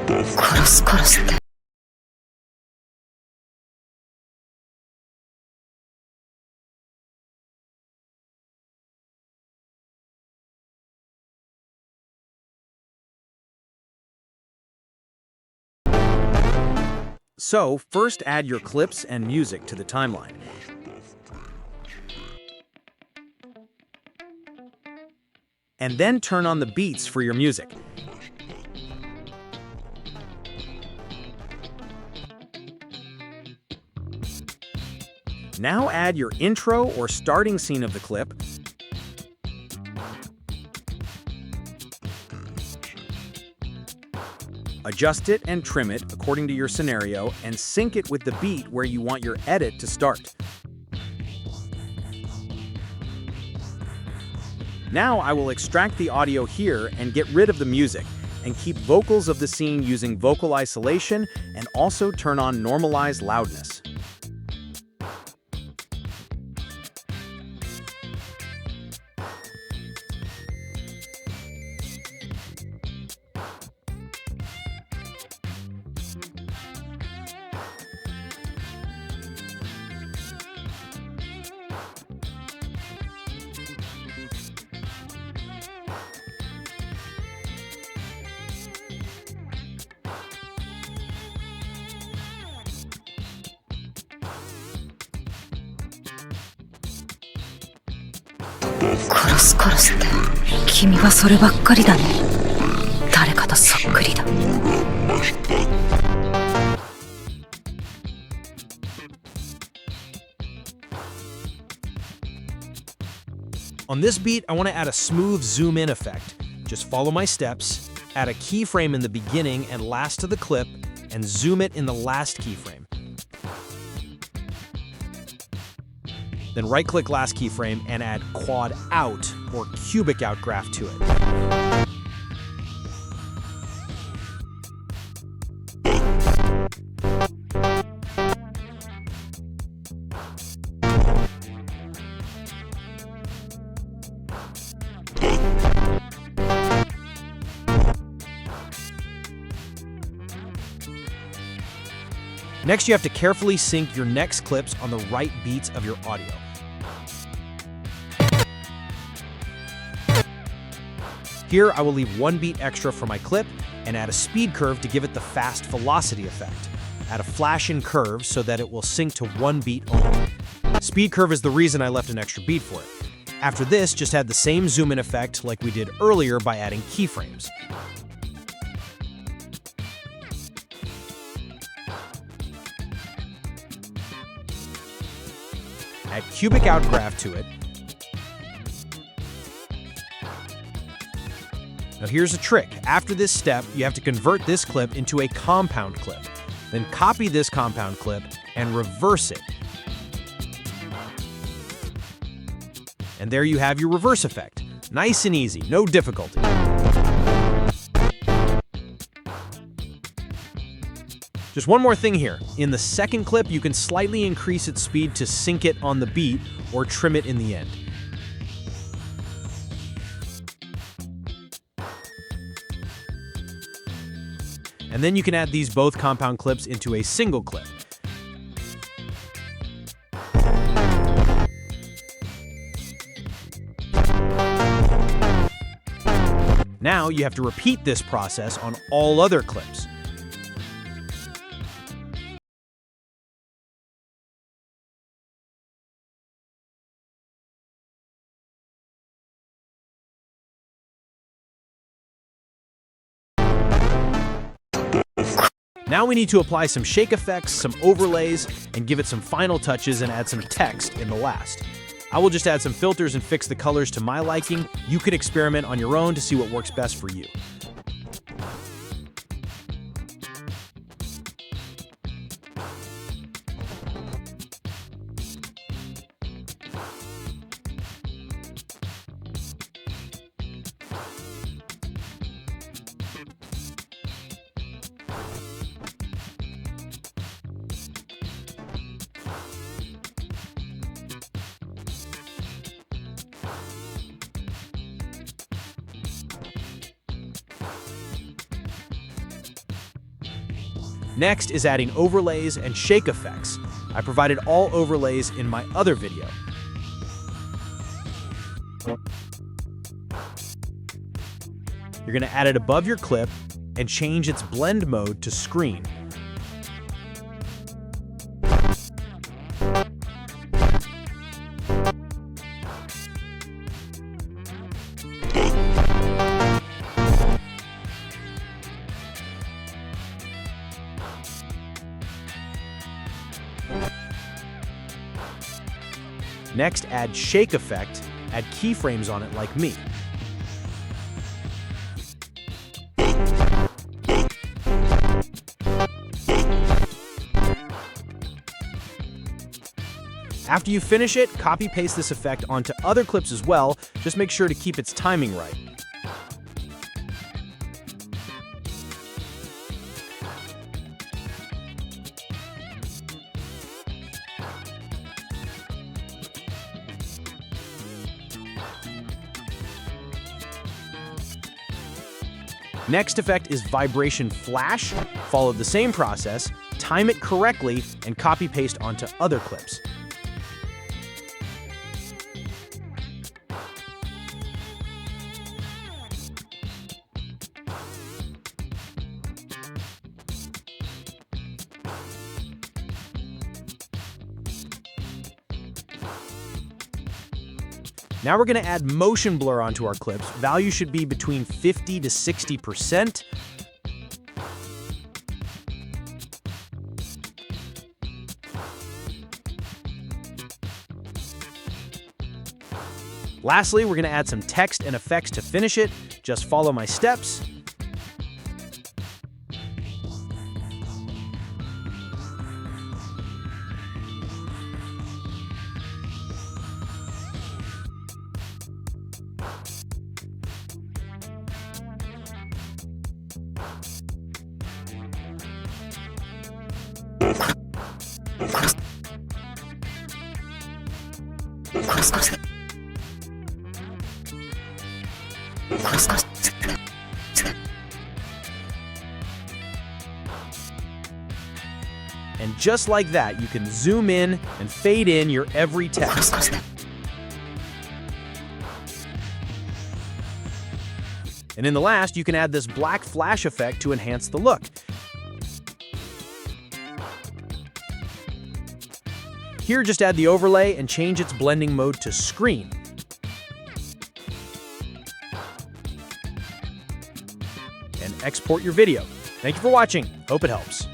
殺す殺すって。 So, first add your clips and music to the timeline. And then turn on the beats for your music. Now add your intro or starting scene of the clip, adjust it and trim it according to your scenario, and sync it with the beat where you want your edit to start. Now I will extract the audio here and get rid of the music, and keep vocals of the scene using vocal isolation, and also turn on normalized loudness. On this beat, I want to add a smooth zoom-in effect. Just follow my steps, add a keyframe in the beginning and last of the clip, and zoom it in the last keyframe. Then right-click last keyframe and add quad out or cubic out graph to it. Next, you have to carefully sync your next clips on the right beats of your audio. Here, I will leave one beat extra for my clip and add a speed curve to give it the fast velocity effect. Add a flash-in curve so that it will sync to one beat only. Speed curve is the reason I left an extra beat for it. After this, just add the same zoom-in effect like we did earlier by adding keyframes. Add cubic out graph to it. Now here's a trick. After this step, you have to convert this clip into a compound clip. Then copy this compound clip and reverse it. And there you have your reverse effect. Nice and easy, no difficulty. Just one more thing here. In the second clip, you can slightly increase its speed to sync it on the beat or trim it in the end. And then you can add these both compound clips into a single clip. Now you have to repeat this process on all other clips. Now we need to apply some shake effects, some overlays, and give it some final touches and add some text in the last. I will just add some filters and fix the colors to my liking. You can experiment on your own to see what works best for you. Next is adding overlays and shake effects. I provided all overlays in my other video. You're going to add it above your clip and change its blend mode to screen. Next, add shake effect, add keyframes on it like me. After you finish it, copy-paste this effect onto other clips as well. Just make sure to keep its timing right. Next effect is vibration flash. Follow the same process, time it correctly, and copy-paste onto other clips. Now we're going to add motion blur onto our clips. Value should be between 50 to 60%. Lastly, we're going to add some text and effects to finish it. Just follow my steps. And just like that, you can zoom in and fade in your every text. And in the last, you can add this black flash effect to enhance the look. Here, just add the overlay and change its blending mode to screen. And export your video. Thank you for watching. Hope it helps.